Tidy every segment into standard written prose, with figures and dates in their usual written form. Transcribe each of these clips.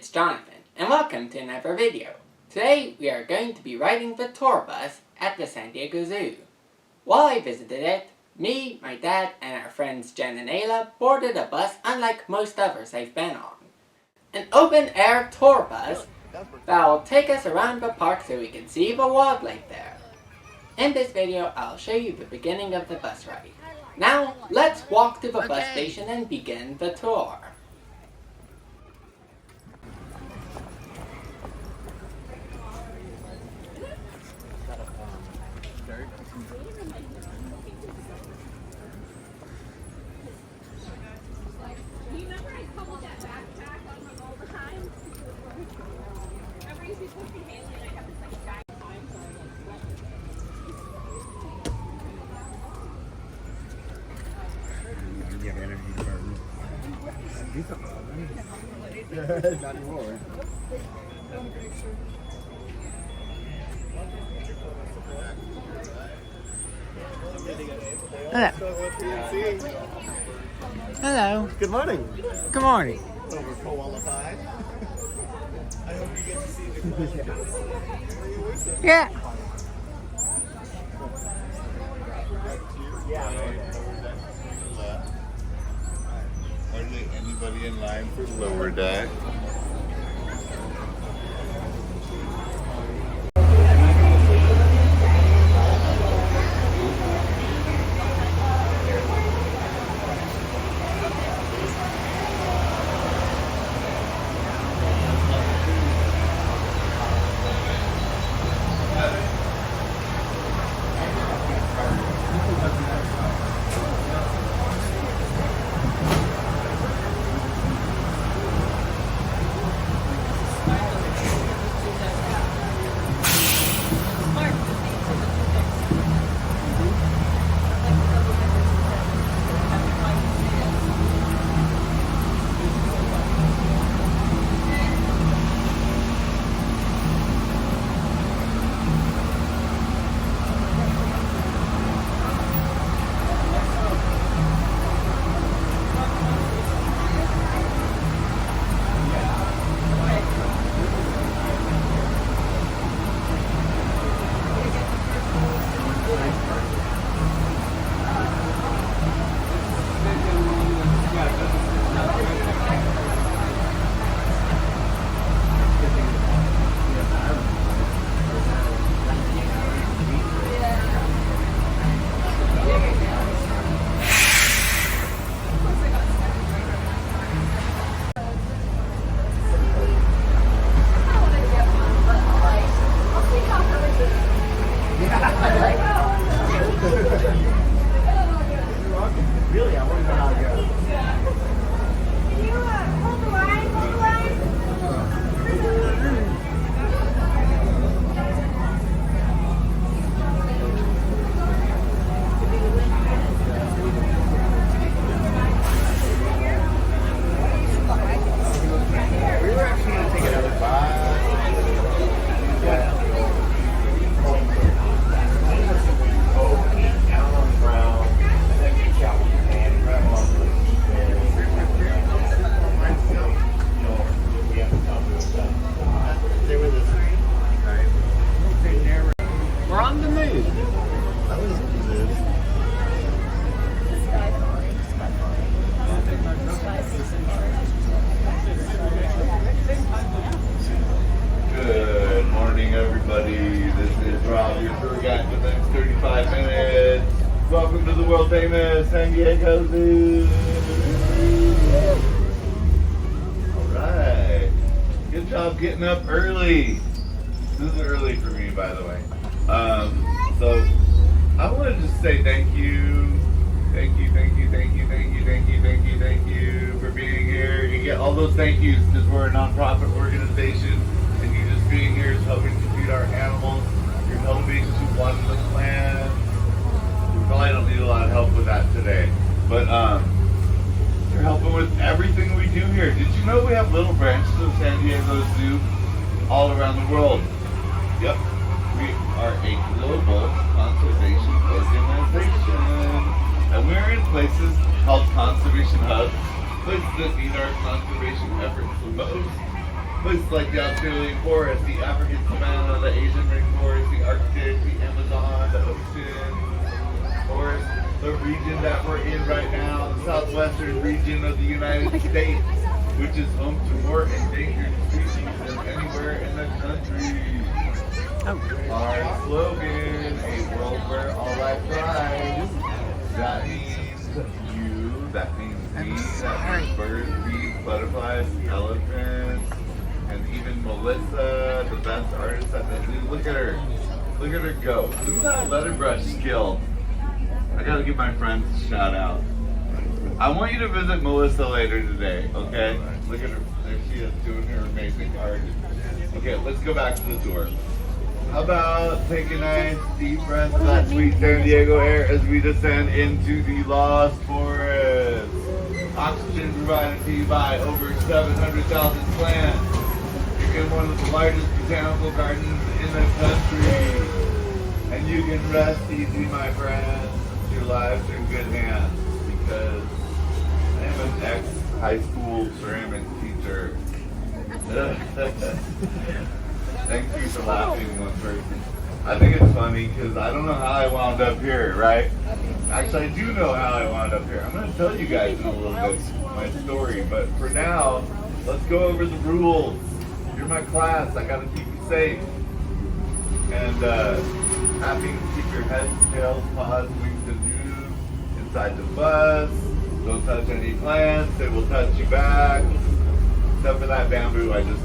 it's Jonathan, and welcome to another video. Today we are going to be riding the tour bus at the San Diego Zoo. While I visited it, me, my dad, and our friends Jen and Ayla boarded a bus unlike most others I've been on. An open-air tour bus that will take us around the park so we can see the wildlife there. In this video, I'll show you the beginning of the bus ride. Now, let's walk to the bus station and begin the tour. Not anymore. Hello. Hello. Good morning. Good morning. Over qualified. I hope you get to see the Yeah. Are there anybody in line for lower deck? Really, I want to know how to go. Can you hold the line? Hold the line? We were actually going to take another bus. Down on the ground, and then reach out with your hand and grab onto the seat there. We have to come to a Stay with us. We're on the move. That was good. Good morning, everybody. This is Rob, your tour guide for the next 35 minutes. Welcome to the world famous San Diego Zoo. Alright. Good job getting up early. This is early for me, by the way. So I want to just say thank you. Thank you for being here. You get all those thank yous because we're a nonprofit organization, and you just being here is helping to feed our animals. You're helping to water the plants. We probably don't need a lot of help with that today, but you're helping with everything we do here. Did you know we have little branches of San Diego Zoo all around the world? Yep. We are a global conservation organization, and we're in places called conservation hubs, places that need our conservation efforts the most. Places like the Australian forest, the African savanna, the Asian rainforest, the Arctic, the Amazon, the ocean forest, the region that we're in right now, the southwestern region of the United States, which is home to more endangered species than anywhere in the country. Our slogan, a world where all life thrives. That means you, that means me, that means birds, bees, butterflies, elephants, and even Melissa, the best artist at the zoo. Look at her. Look at her go. Look at that letter brush skill. I gotta give my friends a shout out. I want you to visit Melissa later today, okay? Look at her. There she is doing her amazing art. Okay, let's go back to the tour. How about take a nice deep breath of that sweet San Diego air as we descend into the Lost Forest. Oxygen provided to you by over 700,000 plants. You're in one of the largest botanical gardens in the country. And you can rest easy, my friends. Your lives are in good hands because I am an ex-high school ceramics teacher. Thank you for laughing, one person. I think it's funny because I don't know how I wound up here, right? Actually, I do know how I wound up here. I'm going to tell you guys in a little bit my story, but for now, let's go over the rules. You're my class. I got to keep you safe. And happy to keep your heads, tails, paws, wings, and hooves inside the bus. Don't touch any plants. They will touch you back. Except for that bamboo I just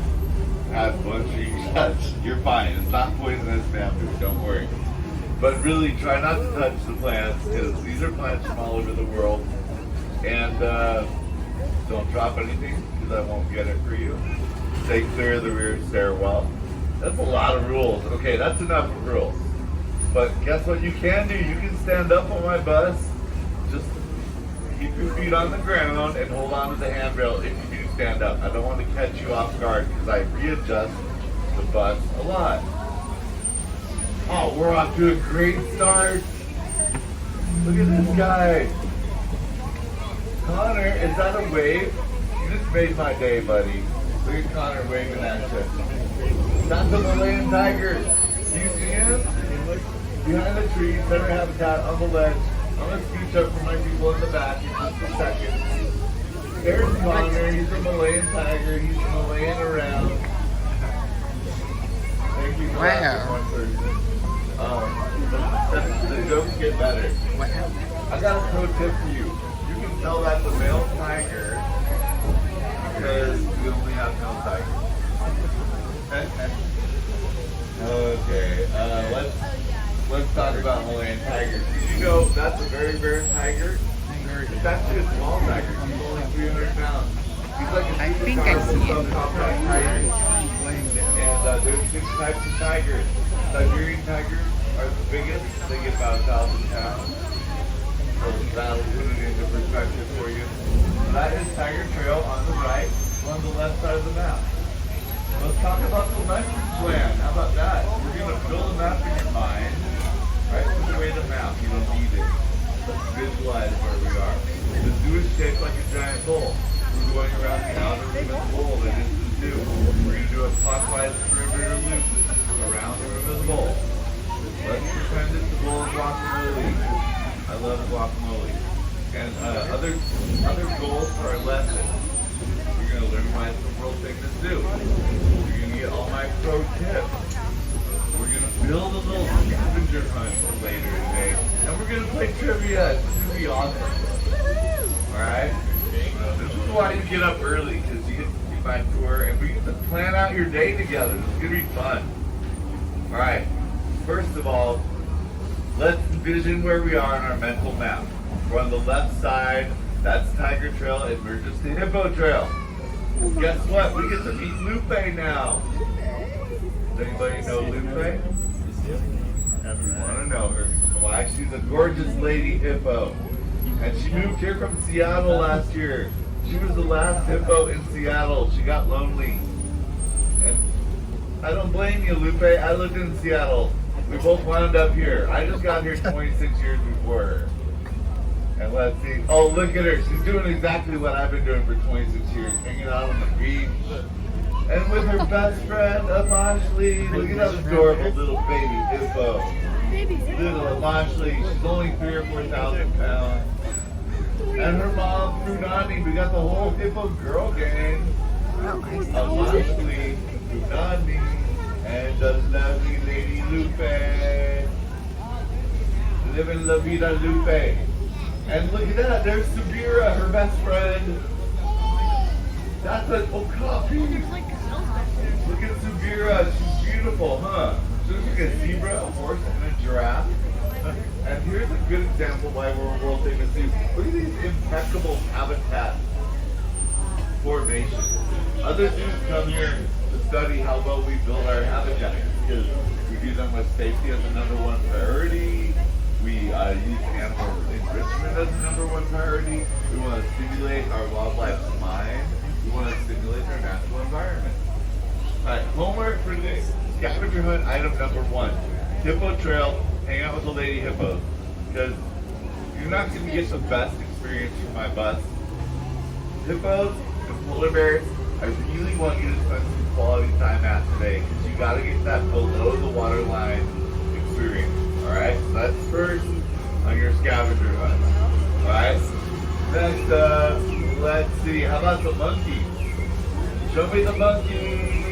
had one tree touch. You're fine. It's not poisonous bamboo. Don't worry. But really, try not to touch the plants because these are plants from all over the world. And don't drop anything because I won't get it for you. Stay clear of the rear stairwell. That's a lot of rules. Okay, that's enough of rules. But guess what you can do? You can stand up on my bus. Just keep your feet on the ground and hold on to the handrail if you do stand up. I don't want to catch you off guard because I readjust the bus a lot. Oh, we're off to a great start. Look at this guy. Connor, is that a wave? You just made my day, buddy. Look at Connor waving at you. That's the Malayan tiger. Do you see him? Behind the tree, center habitat on the ledge. I'm going to scooch up for my people in the back in just a second. There's Connor. He's a Malayan tiger. He's Malayan around. Thank you for that, one person. The jokes get better. I got a pro tip for you. You can tell that's a male tiger because we only have male tigers. Okay, let's talk about Malayan tigers. Did you know that's a very rare tiger? It's actually a small tiger. He's only 300 pounds. He's like a super powerful subcompact tiger. And there's 6 types of tigers. Siberian tigers are the biggest. They get about 1,000 pounds. So that'll put it into perspective for you. That is Tiger Trail on the right, on the left side of the map. Let's talk about the lesson plan. How about that? We're going to build a map in your mind. Right? Put away the map. You don't need it. Let's visualize where we are. The zoo is shaped like a giant bowl. We're going around the outer rim of the bowl that is the zoo. We're going to do a clockwise perimeter loop around the rim of the bowl. Let's pretend it's the bowl of guacamole. I love guacamole. And other goals for our lesson. You're going to learn why it's the world famous zoo. You're going to get all my pro tips. We're going to build a little scavenger hunt for later today. And we're going to play trivia. It's going to be awesome. Alright? This is why you get up early, because you get to see my tour and we get to plan out your day together. It's going to be fun. Alright. First of all, let's envision where we are on our mental map. We're on the left side. That's Tiger Trail. It merges to Hippo Trail. Guess what? We get to meet Lupe now. Does anybody know Lupe? You want to know her. Why? She's a gorgeous lady hippo. And she moved here from Seattle last year. She was the last hippo in Seattle. She got lonely. And I don't blame you, Lupe. I lived in Seattle. We both wound up here. I just got here 26 years before her. And let's see. Oh, look at her. She's doing exactly what I've been doing for 26 years. Hanging out on the beach. And with her best friend, Amashli. Look at that adorable little baby hippo. Little Amashli. She's only 3,000 or 4,000 pounds. And her mom, Brunani. We got the whole hippo girl gang. Amashli, Brunani, and the lovely lady Lupe. Living La Vida Lupe. And look at that, there's Subira, her best friend. That's an okapi. Look at Subira, she's beautiful, huh? She looks like a zebra, a horse, and a giraffe. And here's a good example why we're a world famous zoo. Look at these impeccable habitat formations. Other zoos come here to study how well we build our habitats because we do them with safety as the #1 priority. We use animal enrichment as the #1 priority. We want to stimulate our wildlife's mind. We want to stimulate our natural environment. Alright, homework for today. Scavenger hunt item #1. Hippo trail, hang out with the lady hippos. Because you're not going to get the best experience from my bus. Hippos and polar bears, I really want you to spend some quality time at today. Because you got to get that below the waterline experience. Alright, so that's first on your scavenger hunt. Alright, next up, let's see, how about the monkeys? Show me the monkeys.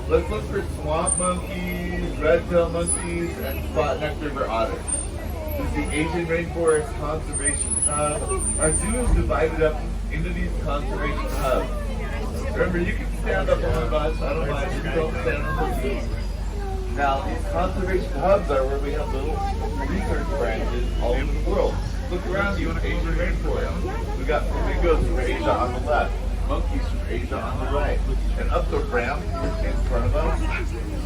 Let's look for swamp monkeys, red-tailed monkeys, and spot-necked river otters. This is the Asian Rainforest Conservation Hub. Our zoo is divided up into these conservation hubs. Remember, you can stand up on the bus, I don't mind, you don't stand on the zoo. Now, these conservation hubs are where we have little research branches all over the world. Look around you in Asian rainforest. We've got flamingos from Asia on the left, monkeys from Asia on the right. And up the ramp in front of us,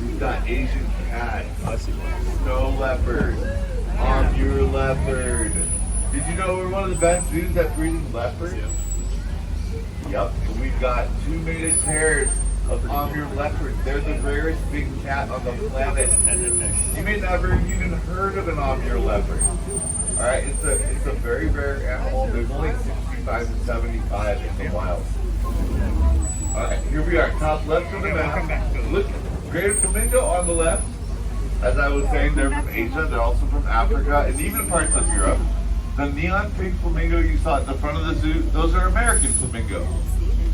we've got Asian cats, snow leopards, Amur leopard. Did you know we're one of the best zoos at breeding leopards? Yep, we've got 2 mated pairs of Amur leopards. They're the rarest big cat on the planet. You may never even heard of an Amur leopard. Alright, it's a very rare animal. There's only 65 to 75 in the wild. Alright, here we are, top left of the map. Look, greater flamingo on the left. As I was saying, they're from Asia, they're also from Africa, and even parts of Europe. The neon pink flamingo you saw at the front of the zoo, those are American flamingos.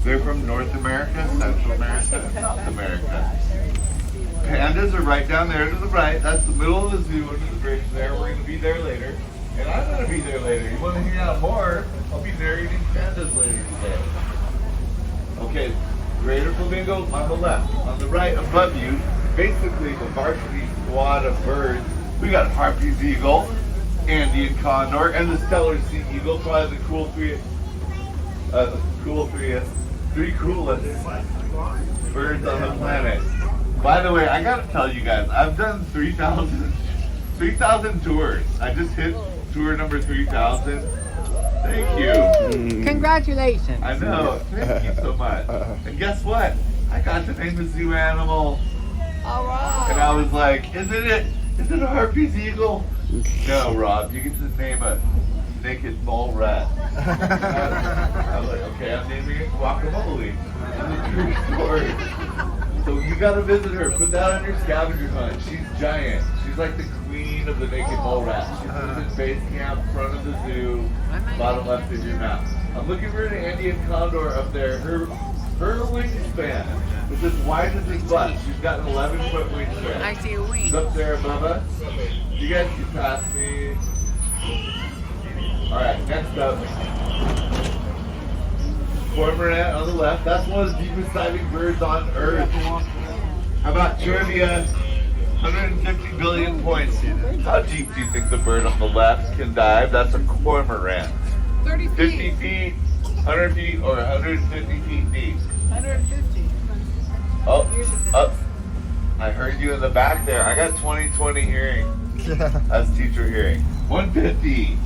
They're from North America, Central America, and South America. Pandas are right down there to the right. That's the middle of the zoo under the bridge there. We're going to be there later. And I'm going to be there later. You want to hang out more? I'll be narrating pandas later today. Okay, greater flamingo on the left. On the right above you, basically the varsity squad of birds. We got Harpy's eagle, Andean condor, and the Steller sea eagle, probably the three coolest birds on the planet. By the way, I gotta tell you guys, I've done 3,000 tours. I just hit tour number 3,000. Thank you. Congratulations. I know. Thank you so much. And guess what? I got to name the zoo animal. All right. And I was like, is it a Harpy's eagle? No, Rob, you get to name a naked mole rat. I was like, okay, I'm naming it Guacamole. It's a true story. So you gotta visit her. Put that on your scavenger hunt. She's giant. She's like the queen of the naked mole rat. She lives in base camp, front of the zoo, bottom left of your map. I'm looking for an Andean condor up there. Her wingspan is as wide as his butt. She's got an 11-foot wingspan. I see a wing. She's up there above us. You guys can pass me. Alright, next up. Cormorant on the left. That's one of the deepest diving birds on Earth. How about trivia? 150 billion points. How deep do you think the bird on the left can dive? That's a cormorant. 30 feet. 50 feet, 100 feet, or 150 feet deep? 150. Oh, up. I heard you in the back there. I got 20/20 hearing. That's teacher hearing. 150.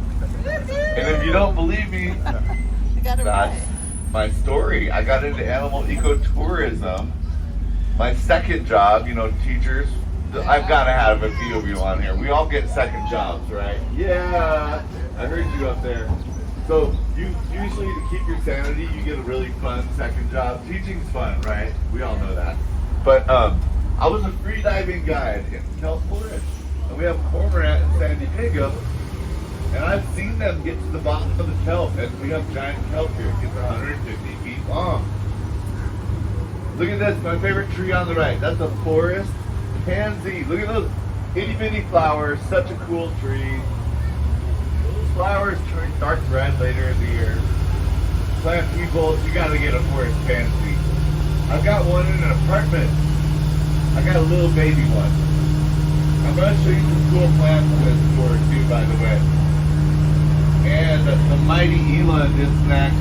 And if you don't believe me, that's my story. I got into animal ecotourism. My second job, teachers, I've got to have a few of you on here. We all get second jobs, right? Yeah, I heard you up there. So you usually, to keep your sanity, you get a really fun second job. Teaching's fun, right? We all know that. But I was a free diving guide in Kelp Forest, and we have a cormorant in San Diego, and I've seen them get to the bottom of the kelp, and we have giant kelp here. It gets 150 feet long. Look at this, my favorite tree on the right. That's a forest pansy. Look at those itty bitty flowers. Such a cool tree. Those flowers turn dark red later in the year. Plant people, you gotta get a forest pansy. I've got one in an apartment. I got a little baby one. I'm gonna show you some cool plants in this tour too, by the way. And the mighty eland is next.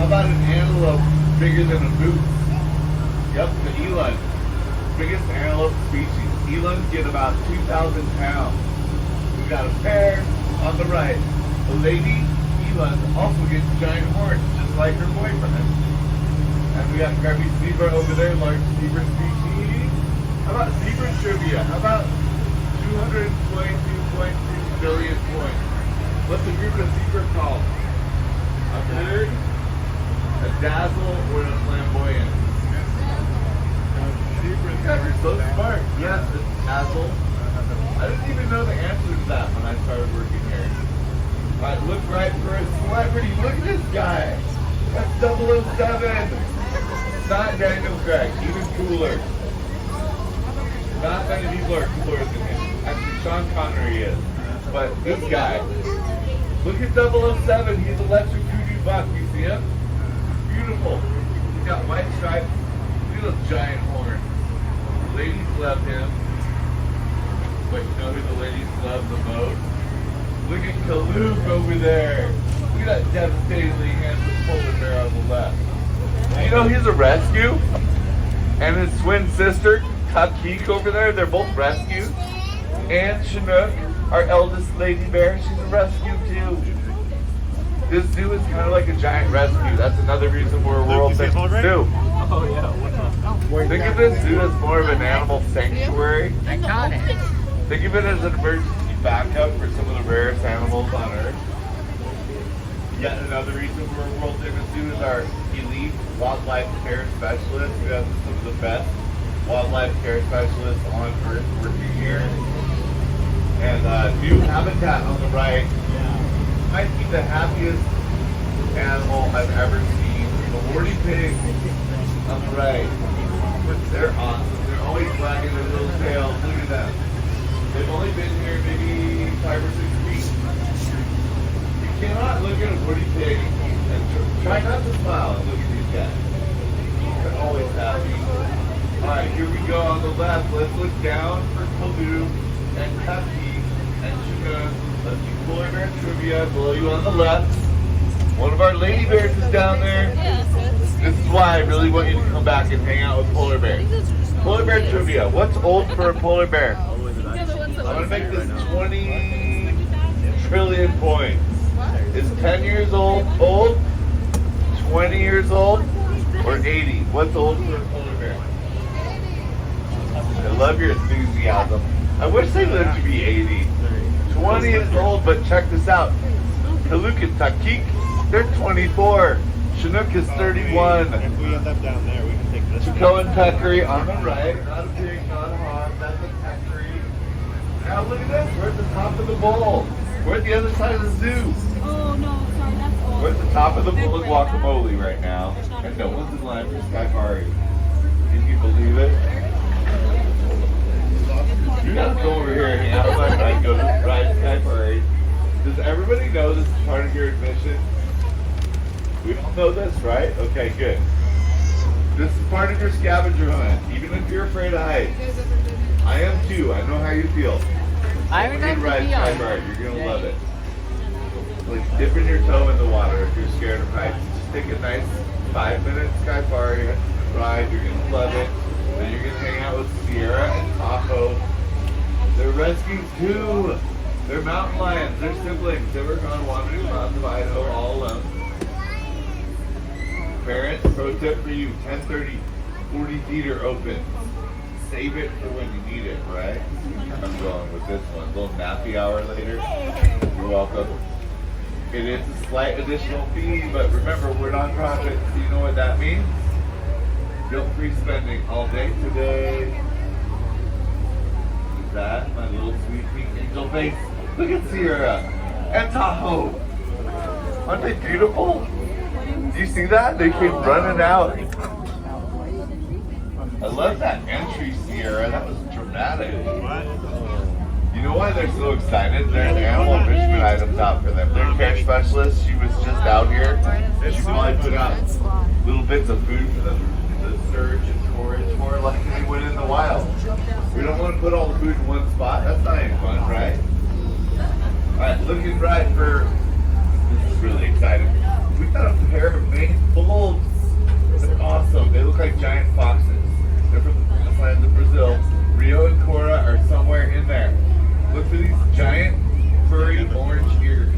How about an antelope bigger than a boot? Yep, the eland. Biggest antelope species. Elands get about 2,000 pounds. We've got a pair on the right. The lady eland also gets giant horns, just like her boyfriend. And we got Gabby zebra over there, large zebra species. How about zebra trivia? How about 222.2 billion points? What's the group of zebra called? A bird, a dazzle, or a flamboyant? God, you're so smart. Yes, it's dazzle. I didn't even know the answer to that when I started working here. Alright, look right for a celebrity. Look at this guy. That's 007. Not Daniel Craig, even cooler. Not many people are cooler than him. Actually, Sean Connery is. But this guy, look at 007. He's electric voodoo buck. You see him? Beautiful. He's got white stripes. Look at those giant horns. Ladies love him. But you know who the ladies love the most? Look at Kaluk over there. Look at that devastatingly handsome polar bear on the left. You know he's a rescue? And his twin sister, Kakik over there, they're both rescues. And Chinook, our eldest lady bear, she's a rescue too. This zoo is kind of like a giant rescue. That's another reason we're a world famous zoo. Oh yeah. Think of this zoo as more of an animal sanctuary. I got it. Think of it as an emergency backup for some of the rarest animals on Earth. Yet another reason we're a world famous zoo is our elite wildlife care specialists. We have some of the best wildlife care specialists on Earth working here. And new habitat on the right. Might be the happiest animal I've ever seen. The warty pig on the right. They're awesome. They're always wagging their little tails. Look at them. They've only been here maybe 5 or 6 weeks. You cannot look at a warty pig and try not to smile and look at these guys. They're always happy. Alright, here we go on the left. Let's look down for Kaloo and Kapi and Chinook. Let's do polar bear trivia below you on the left. One of our lady bears is down there. This is why I really want you to come back and hang out with polar bears. Polar bear trivia. What's old for a polar bear? I'm going to make this 20 trillion points. Is 10 years old, 20 years old, or 80? What's old for a polar bear? I love your enthusiasm. I wish they lived to be 80. 20 is old, but check this out. Kaluk and Takik, they're 24. Chinook is 31. If we end up down there, we can take this. Chico and Peccary on the right. Not a pig, not a hog. That's a peccary. Now look at this. We're at the top of the bowl. We're at the other side of the zoo. Oh no, sorry, that's old. We're at the top of the bowl of guacamole right now. And no one's in line for Skyfari. Can you believe it? You gotta go over here and hang out with my friend, go to ride Skyfari. Does everybody know this is part of your admission? We all know this, right? Okay, good. This is part of your scavenger hunt, even if you're afraid of heights. I am too. I know how you feel. I would like to ride be on. Skyfari. You're gonna love it. Like dipping your toe in the water if you're scared of heights. Just take a nice 5-minute Skyfari ride. You're gonna love it. Then you're gonna hang out with Sierra and Tahoe. They're rescues too. They're mountain lions. They're siblings. They were gone wandering around the Idaho all alone. Parents, pro tip for you: 10:30, 40 feet are open. Save it for when you need it, right? I'm going with this one. A little nappy hour later. You're welcome. It is a slight additional fee, but remember, we're nonprofit, so you know what that means? Guilt-free spending all day today. Is that my little sweet pink angel face? Look at Sierra and Tahoe. Aren't they beautiful? Do you see that? They came running out. I love that entry, Sierra. That was dramatic. You know why they're so excited? There's animal enrichment items out for them. Their care specialist, she was just out here, and she probably put out little bits of food for them to search and forage for, like they would in the wild. We don't want to put all the food in one spot. That's not any fun, right? Alright, looking right for, this is really exciting. We got a pair of Maine bulls. They're awesome. They look like giant foxes. They're from the lands of Brazil. Rio and Cora are somewhere in there. Look for these giant, furry orange ears.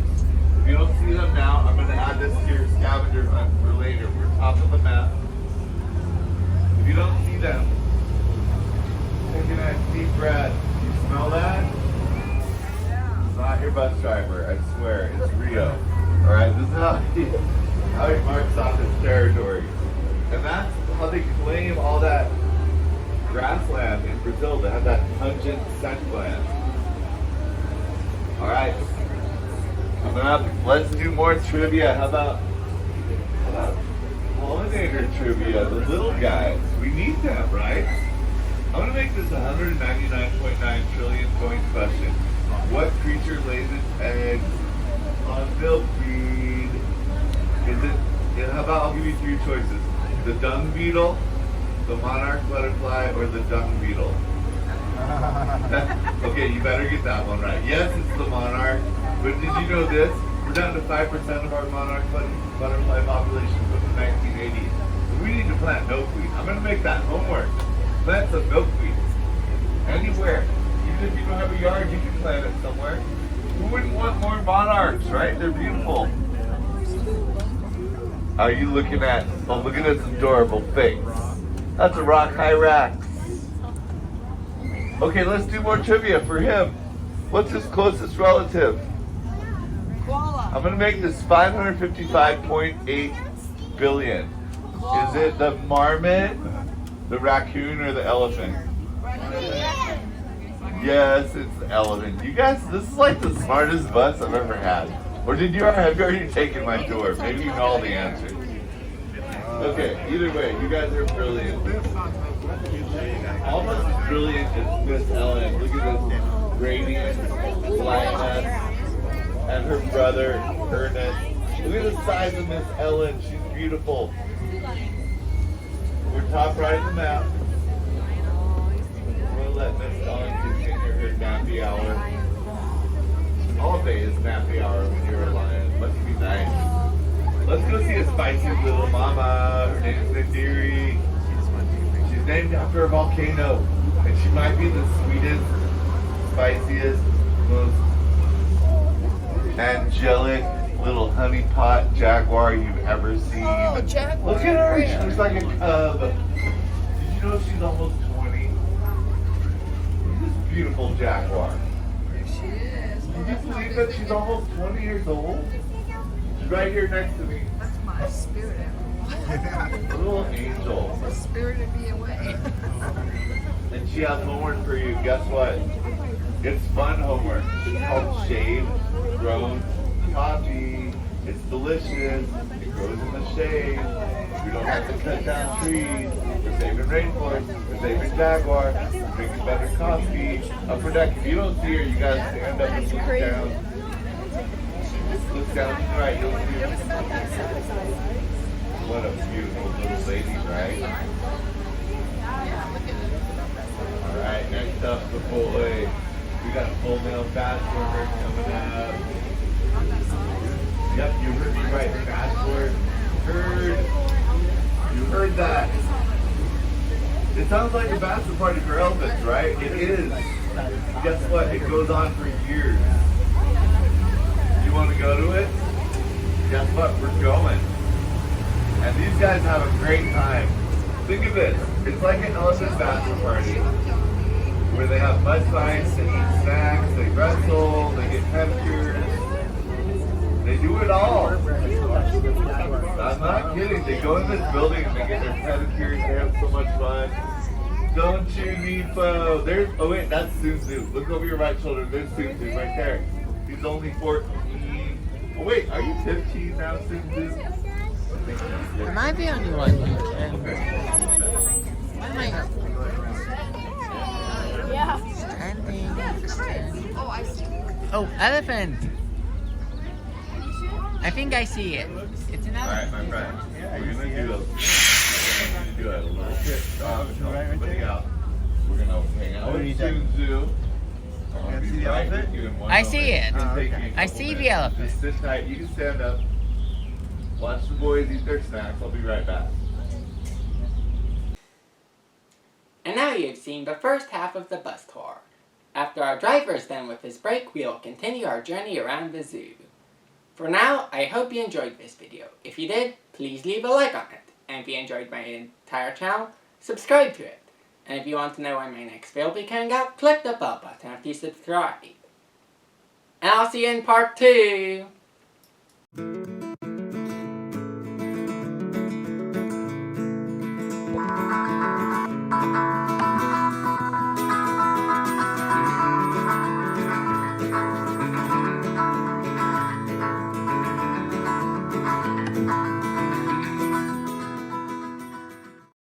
If you don't see them now, I'm going to add this to your scavenger hunt for later. We're top of the map. If you don't see them, take a nice deep breath. You smell that? It's not your bus driver, I swear. It's Rio. Alright, this is how he marks off his territory. And that's how they claim all that grassland in Brazil. They have that pungent scent gland. Alright. Coming up, let's do more trivia. How about pollinator trivia? The little guys. We need them, right? I'm going to make this 199.9 trillion point question. What creature lays its eggs on milkweed? Is it, how about I'll give you three choices. The dung beetle, the monarch butterfly, or the dung beetle? Okay, you better get that one right. Yes, it's the monarch, but did you know this? We're down to 5% of our monarch butterfly population from the 1980s. So we need to plant milkweed. I'm going to make that homework. Plant some milkweed. Anywhere. Even if you don't have a yard, you can plant it somewhere. Who wouldn't want more monarchs, right? They're beautiful. Are you looking at, oh, look at this adorable face. That's a rock hyrax. Okay, let's do more trivia for him. What's his closest relative? Koala. I'm gonna make this 555.8 billion. Is it the marmot, the raccoon, or the elephant? Yes, it's the elephant. You guys, this is like the smartest bus I've ever had. Or have you already taken my tour? Maybe you know all the answers. Okay, either way, you guys are brilliant. Almost as brilliant as Miss Ellen. Look at this radiant lioness and her brother Ernest. Look at the size of Miss Ellen. She's beautiful. We're top right of the map. We'll let Miss Ellen continue her nappy hour. All day is nappy hour when you're a lion. Must be nice. Let's go see a spicy little mama. Her name's Nadiri. She's named after a volcano. And she might be the sweetest, spiciest, most angelic little honey pot jaguar you've ever seen. Oh, jaguar. Look at her. She looks like a cub. Did you know she's almost 20? This beautiful jaguar. There she is. Can you believe that she's almost 20 years old? She's right here next to me. That's my spirit animal. A little angel. The spirit of me away. And she has homework for you. Guess what? It's fun homework. It's called Shade Grown Coffee. It's delicious. It grows in the shade. We don't have to cut down trees. We're saving rainforests. We're saving jaguar. We're drinking better coffee. Upper deck. If you don't see her, you gotta stand up and look down. Look down to the right. You'll see her. What a beautiful little lady, right? Alright, next up, the boy. We got a full male bachelor coming up. Yep, you heard me right, bachelor. You heard that. It sounds like a bachelor party for elephants, right? It is. Guess what? It goes on for years. You want to go to it? Guess what? We're going. And these guys have a great time. Think of it. It's like an elephant bachelor party where they have mud fights, they eat snacks, they wrestle, they get pedicures. It's a beautiful, beautiful little lady, right? And she has homework for you. Guess what? It's fun homework. It's called Shade Grown Coffee. It's delicious. It grows in the shade. We don't have to cut down trees. We're saving rainforests. We're saving jaguar. Upper deck. If you don't see her, you gotta stand up and look down. Look down to the right. You'll see her. What a beautiful little lady, right? They do it all. I'm not kidding. They go in this building and they get their pedicures. They have so much fun. Don't you, Nepo? There's. Oh wait, that's Suzu. Look over your right shoulder. There's Suzu right there. He's only 14. Oh wait, are you 15 now, Suzu? Am I the only one who can? Why am I standing? Oh, elephant! I think I see it. It's an Alright, elephant. my friend. We're gonna do a little bit somebody out. We're gonna hang out with Suzu. I see it. I see the elephant. Just sit tight. You can stand up. Watch the boys eat their snacks. I'll be right back. And now you've seen the first half of the bus tour. After our driver is done with his break, we will continue our journey around the zoo. For now, I hope you enjoyed this video. If you did, please leave a like on it. And if you enjoyed my entire channel, subscribe to it. And if you want to know when my next video will be coming out, click the bell button after you subscribe. And I'll see you in part 2!